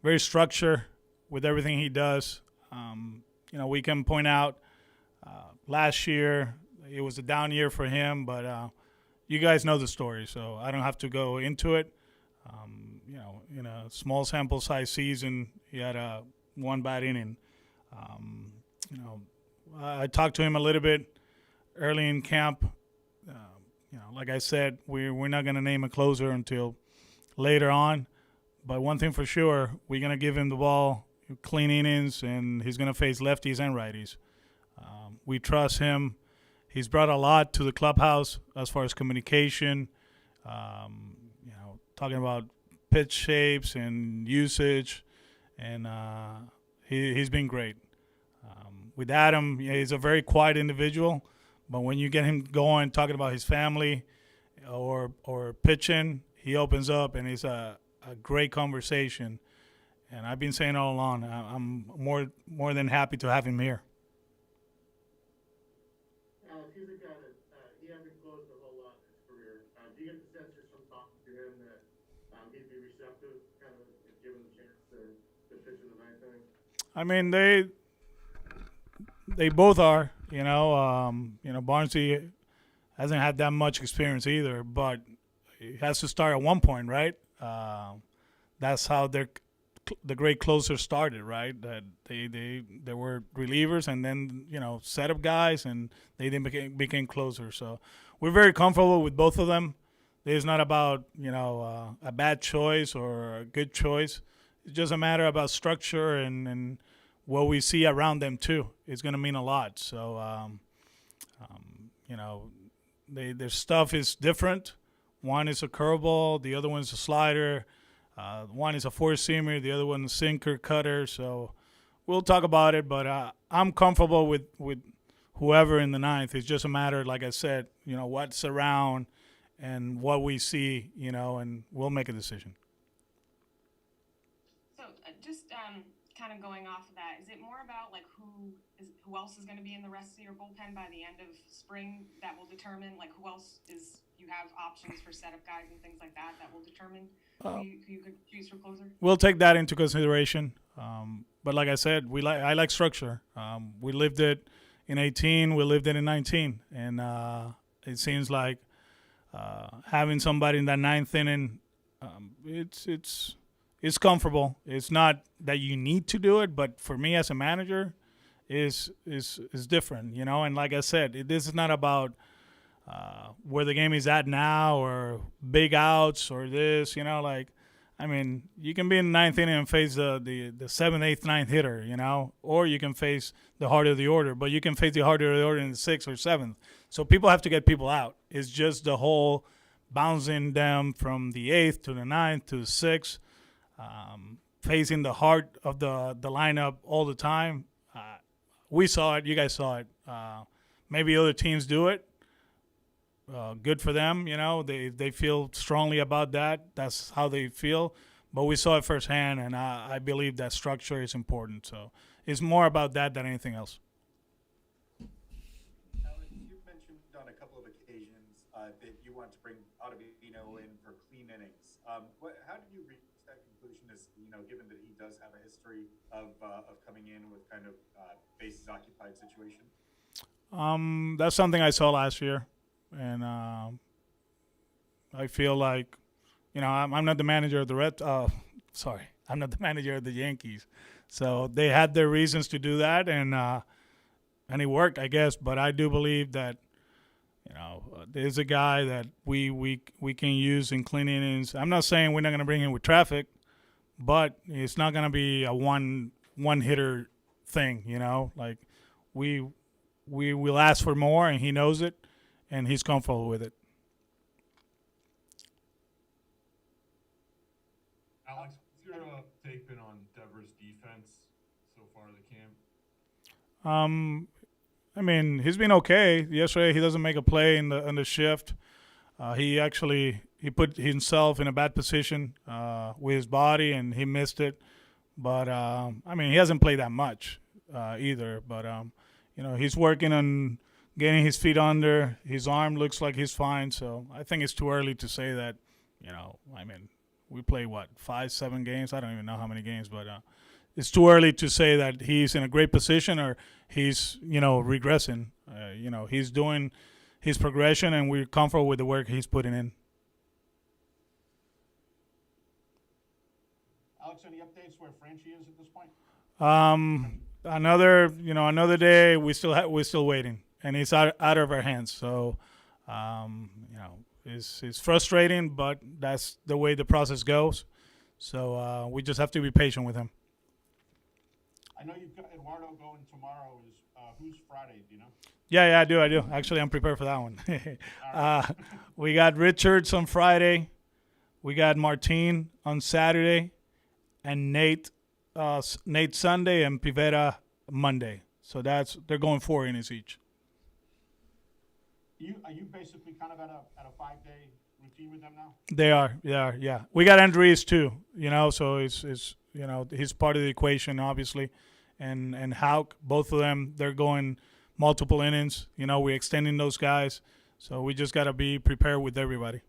very structured with everything he does. We can point out last year it was a down year for him, but you guys know the story, so I don't have to go into it. In a small sample size season, he had one bad inning. Um, I talked to him a little bit early in camp. Like I said, we're not going to name a closer until later on. But one thing for sure, we're going to give him the ball, clean innings, and he's going to face lefties and righties. We trust him. He's brought a lot to the clubhouse as far as communication, talking about pitch shapes and usage, and he's been great. With Adam, he's a very quiet individual, but when you get him going, talking about his family or pitching, he opens up, and it's a great conversation. And I've been saying all along, I'm more than happy to have him here. He's a guy that he hasn't closed a whole lot in his career. Do you get the sense just from talking to him that he'd be receptive, kind of if given the chance to pitch in the ninth inning? I mean, they both are. Barnesy hasn't had that much experience either, but he has to start at one point, right? That's how the great closers started, right? That they were relievers and then setup guys, and they then became closers. So we're very comfortable with both of them. It's not about a bad choice or a good choice. It's just a matter about structure and what we see around them too. It's going to mean a lot. So their stuff is different. One is a curveball, the other one's a slider. One is a four-seamer, the other one is a sinker, cutter. So we'll talk about it, but I'm comfortable with whoever in the ninth. It's just a matter, like I said, what's around and what we see, and we'll make a decision. So just kind of going off of that, is it more about like who else is going to be in the rest of your bullpen by the end of spring that will determine like who else is you have options for setup guys and things like that will determine who you could choose for closer? We'll take that into consideration. But like I said, I like structure. We lived it in 18. We lived it in 19, and it seems like having somebody in that ninth inning, it's comfortable. It's not that you need to do it, but for me as a manager, is different. And like I said, this is not about where the game is at now or big outs or this, you can be in the ninth inning and face the seventh, eighth, ninth hitter, or you can face the heart of the order, but you can face the heart of the order in the sixth or seventh. So people have to get people out. It's just the whole bouncing them from the eighth to the ninth to the sixth, facing the heart of the lineup all the time. We saw it. You guys saw it. Maybe other teams do it. Good for them, they feel strongly about that. That's how they feel. But we saw it firsthand, and I believe that structure is important. So it's more about that than anything else. Alex, you've mentioned on a couple of occasions that you want to bring Ottavino in for clean innings. How did you reach that conclusion? Given that he does have a history of coming in with kind of bases occupied situation. That's something I saw last year. And I feel like, I'm not the manager of the I'm not the manager of the Yankees. So they had their reasons to do that, and it worked, I guess. But I do believe that, there's a guy that we can use in clean innings. I'm not saying we're not going to bring him with traffic, but it's not going to be a one hitter thing. Like we will ask for more, and he knows it. And he's comfortable with it. Alex, what's your take been on Devers' defense so far of the camp? He's been okay. Yesterday, he doesn't make a play in the shift. He put himself in a bad position with his body, and he missed it. But he hasn't played that much either. But he's working on getting his feet under. His arm looks like he's fine. So I think it's too early to say that, we play what 5-7 games. I don't even know how many games, but it's too early to say that he's in a great position or he's regressing. He's doing his progression, and we're comfortable with the work he's putting in. Alex, any updates where Franchi is at this point? Another day. We're still waiting, and it's out of our hands. So, it's frustrating, but that's the way the process goes. So we just have to be patient with him. I know you've got Eduardo going tomorrow. Who's Friday? Do you know? Yeah, I do. Actually, I'm prepared for that one. We got Richards on Friday. We got Martin on Saturday, and Nate Sunday, and Pivetta Monday. So they're going 4 innings each. Are you basically kind of at a 5-day routine with them now? They are. Yeah. We got Andres too. So it's he's part of the equation, obviously, and Houck, both of them, they're going multiple innings. We're extending those guys, so we just got to be prepared with everybody.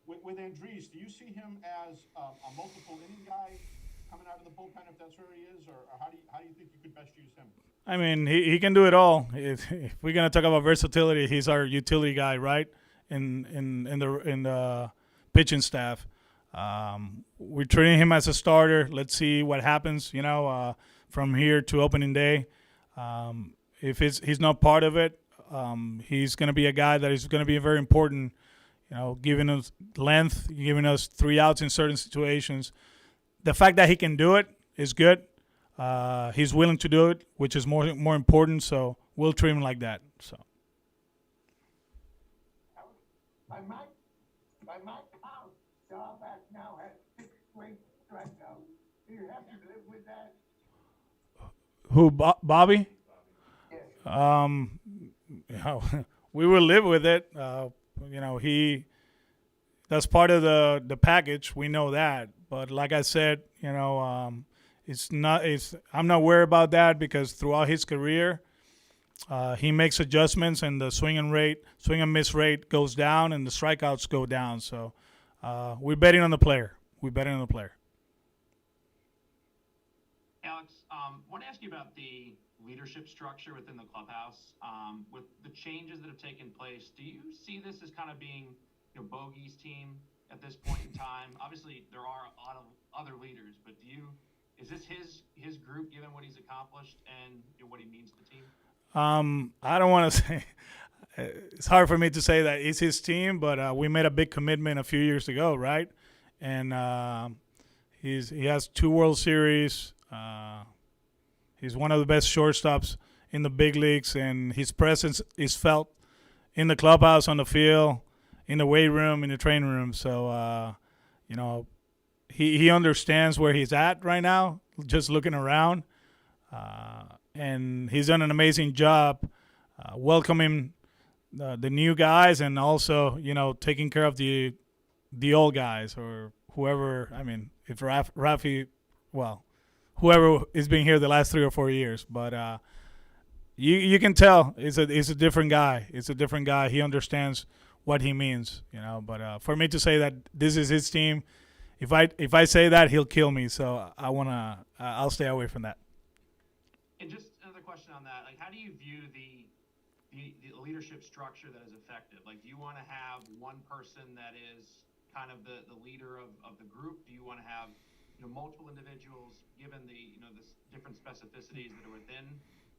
With Andres, do you see him as a multiple inning guy coming out of the bullpen, if that's where he is, or how do you think you could best use him? I mean, he can do it all. If we're gonna talk about versatility, he's our utility guy, right? In the pitching staff, we're treating him as a starter. Let's see what happens. From here to opening day. If he's not part of it, he's gonna be a guy that is gonna be very important. Giving us length, giving us 3 outs in certain situations. The fact that he can do it is good. He's willing to do it, which is more important. So we'll treat him like that. So. By my count, Staubach now has 6 straight strikeouts. Do you have to live with that? Who, Bobby? Yes. We will live with it. That's part of the package. We know that. But like I said, I'm not worried about that because throughout his career, he makes adjustments and the swing and miss rate goes down and the strikeouts go down. So we're betting on the player. Alex, I want to ask you about the leadership structure within the clubhouse. With the changes that have taken place, do you see this as kind of being Bogey's team at this point in time? Obviously, there are a lot of other leaders, but is this his group given what he's accomplished and what he means to the team? I don't want to say. It's hard for me to say that it's his team, but we made a big commitment a few years ago, right? And he has 2 World Series. He's one of the best shortstops in the big leagues, and his presence is felt in the clubhouse, on the field, in the weight room, in the training room. So, he understands where he's at right now, just looking around. And he's done an amazing job welcoming the new guys and also, taking care of the old guys or whoever. I mean, if Rafi, whoever has been here the last 3 or 4 years. But you can tell it's a different guy. It's a different guy. He understands what he means, But for me to say that this is his team, if I say that, he'll kill me. So I'll stay away from that. And just another question on that, how do you view the leadership structure that is effective? Do you want to have one person that is kind of the leader of the group? Do you want to have multiple individuals given the different specificities that are within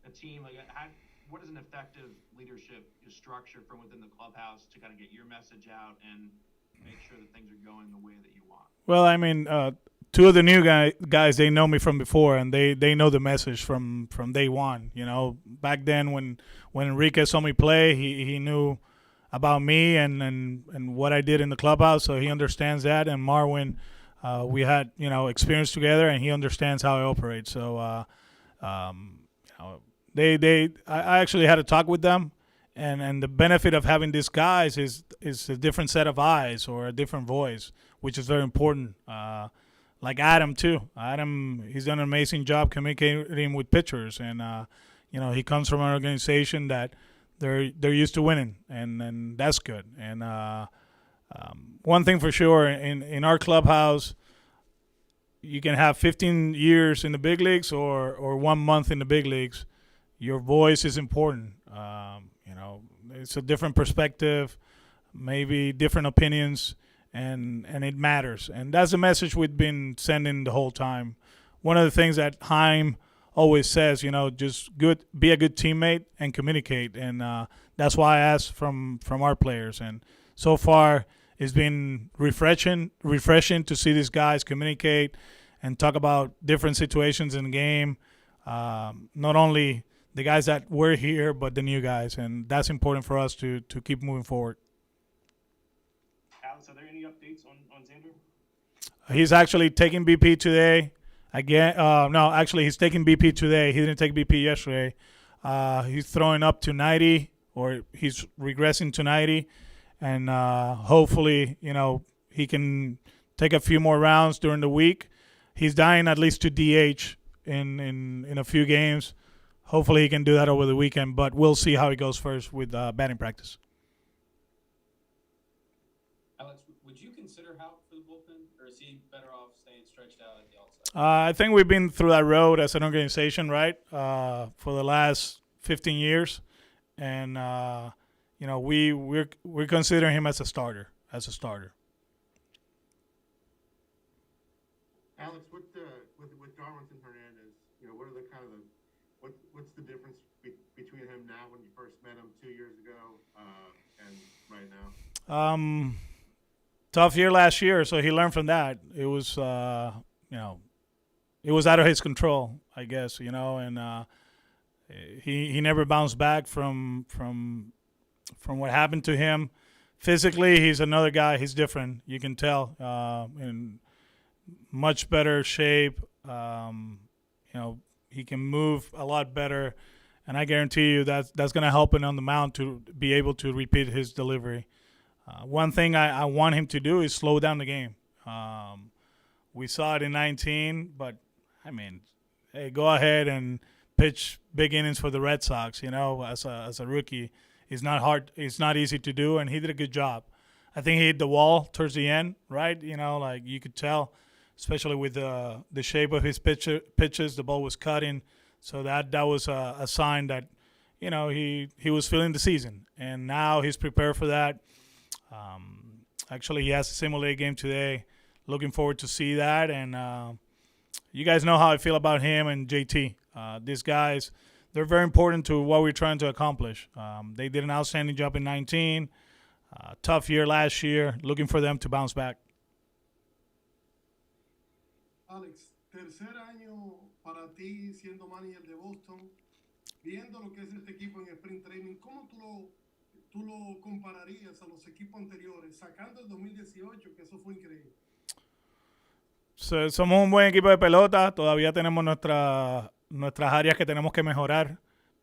a team? What is an effective leadership structure from within the clubhouse to kind of get your message out and make sure that things are going the way that you want? Well, I mean, 2 of the new guys, they know me from before, and they know the message from day one. Back then when Enrique saw me play, he knew about me and what I did in the clubhouse, so he understands that. And Marwin, we had experience together, and he understands how I operate. So, I actually had a talk with them, and the benefit of having these guys is a different set of eyes or a different voice, which is very important. Like Adam too. Adam, he's done an amazing job communicating with pitchers, and he comes from an organization that they're used to winning, and that's good. And One thing for sure, in our clubhouse, you can have 15 years in the big leagues or 1 month in the big leagues. Your voice is important. It's a different perspective, maybe different opinions, and it matters. And that's the message we've been sending the whole time. One of the things that Haim always says, just be a good teammate and communicate. And that's why I asked from our players. And so far, it's been refreshing to see these guys communicate and talk about different situations in the game. Not only the guys that were here, but the new guys. And that's important for us to keep moving forward. Alex, are there any updates on Xander? He's actually taking BP today. Again, no, actually, he's taking BP today. He didn't take BP yesterday. He's throwing up to 90, or he's regressing to 90. And hopefully, he can take a few more rounds during the week. He's dying at least to DH in a few games. Hopefully, he can do that over the weekend. But we'll see how he goes first with batting practice. Alex, would you consider Houck for the bullpen, or is he better off staying stretched out at the outside? I think we've been through that road as an organization, right, for the last 15 years. And we're considering him as a starter. Alex, with Darwinson Hernandez, what are the kind of what's the difference between him now when you first met him 2 years ago and right now? Tough year last year, so he learned from that. It was it was out of his control, I guess, and he never bounced back from what happened to him. Physically, he's another guy. He's different. You can tell, in much better shape. He can move a lot better, and I guarantee you that's going to help him on the mound to be able to repeat his delivery. One thing I want him to do is slow down the game. We saw it in 19, but, hey, go ahead and pitch big innings for the Red Sox, as a rookie. It's not hard. It's not easy to do, and he did a good job. I think he hit the wall towards the end, right? Like you could tell, especially with the shape of his pitches, the ball was cutting. So that was a sign that, he was feeling the season. And now he's prepared for that. Actually, he has a simulated game today. Looking forward to see that. And you guys know how I feel about him and JT. These guys, they're very important to what we're trying to accomplish. They did an outstanding job in 19. Tough year last year. Looking for them to bounce back. Alex, tercer año para ti siendo manager de Boston, viendo lo que es este equipo en sprint training, ¿cómo tú lo compararías a los equipos anteriores, sacando el 2018, que eso fue increíble? Somos un buen equipo de pelota, todavía tenemos nuestras áreas que tenemos que mejorar,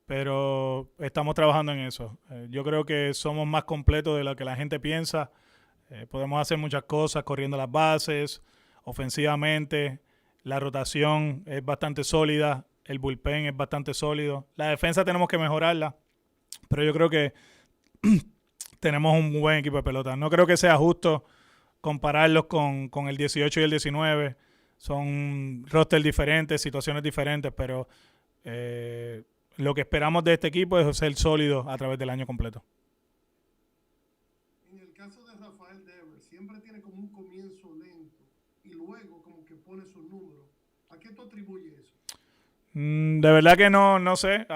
pero estamos trabajando en eso. Yo creo que somos más completos de lo que la gente piensa. Podemos hacer muchas cosas corriendo las bases, ofensivamente. La rotación es bastante sólida, el bullpen es bastante sólido. La defensa tenemos que mejorarla, pero yo creo que tenemos un buen equipo de pelota. No creo que sea justo compararlos con el 18 y el 19. Son rosters diferentes, situaciones diferentes, pero lo que esperamos de este equipo es ser sólido a través del año completo. En el caso de Rafael Devers, siempre tiene como un comienzo lento y luego como que pone sus números. ¿A qué tú atribuyes eso? De verdad que no sé.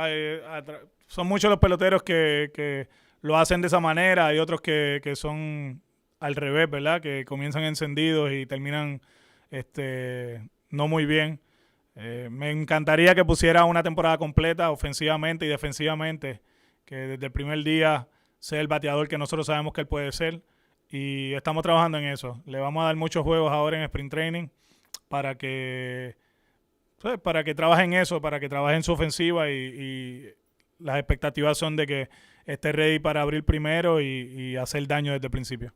Son muchos los peloteros que lo hacen de esa manera. Hay otros que son al revés, ¿verdad? Que comienzan encendidos y terminan no muy bien. Me encantaría que pusiera una temporada completa ofensivamente y defensivamente, que desde el primer día sea el bateador que nosotros sabemos que él puede ser, y estamos trabajando en eso. Le vamos a dar muchos juegos ahora en Sprint Training para que trabaje en eso, para que trabaje en su ofensiva, y las expectativas son de que esté ready para abrir primero y hacer daño desde el principio.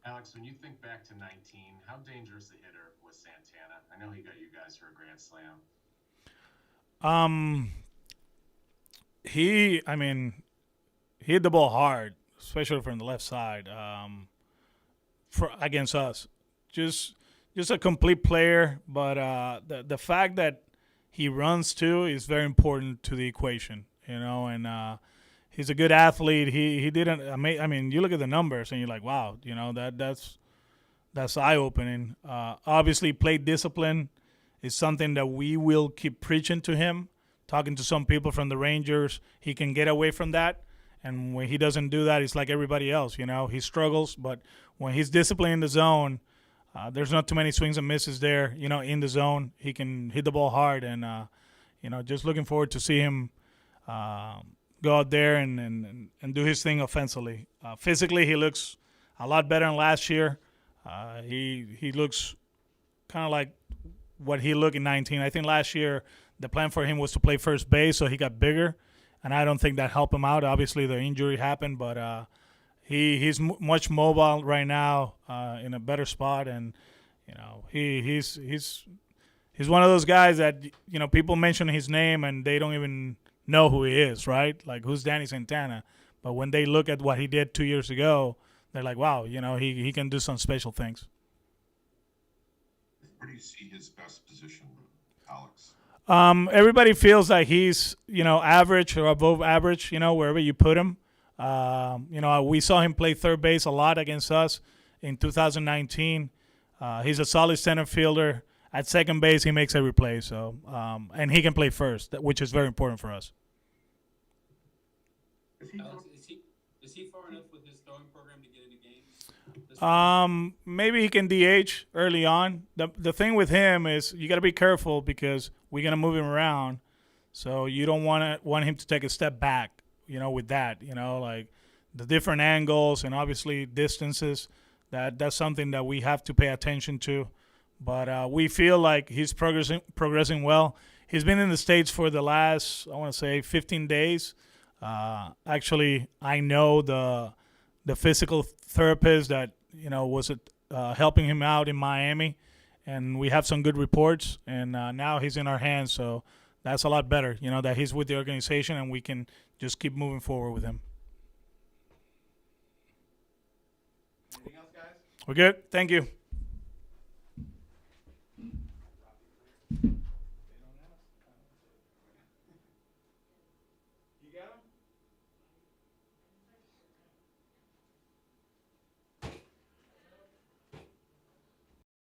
Alex, when you think back to 19, how dangerous a hitter was Santana? I know he got you guys for a grand slam. He hit the ball hard. especially from the left side, for against us. Just a complete player, but the fact that he runs too is very important to the equation, and he's a good athlete. He didn't. I mean, you look at the numbers and you're like, wow, that's eye opening. Obviously, play discipline is something that we will keep preaching to him. Talking to some people from the Rangers, he can get away from that. And when he doesn't do that, he's like everybody else. He struggles, but when he's disciplined in the zone, there's not too many swings and misses there. In the zone, he can hit the ball hard, and just looking forward to see him go out there and do his thing offensively. Physically, he looks a lot better than last year. He looks kind of like what he looked in 19. I think last year the plan for him was to play first base, so he got bigger, and I don't think that helped him out. Obviously, the injury happened, but he's much mobile right now, in a better spot, and he's one of those guys that people mention his name and they don't even know who he is, right? Like, who's Danny Santana? But when they look at what he did 2 years ago, they're like, wow, he can do some special things. Where do you see his best position, Alex? Everybody feels like he's, average or above average, wherever you put him. We saw him play third base a lot against us in 2019. He's a solid center fielder. At second base, he makes every play. So, and he can play first, which is very important for us. Alex, is he far enough with his throwing program to get into games? Maybe he can DH early on. The thing with him is you got to be careful because we're gonna move him around, so you don't want him to take a step back. With that, like the different angles and obviously distances. That's something that we have to pay attention to. But we feel like he's progressing well. He's been in the States for the last, I want to say, 15 days. Actually, I know the physical therapist that was helping him out in Miami, and we have some good reports. And now he's in our hands, so that's a lot better. That he's with the organization, and we can just keep moving forward with him. Anything else, guys? We're good. Thank you.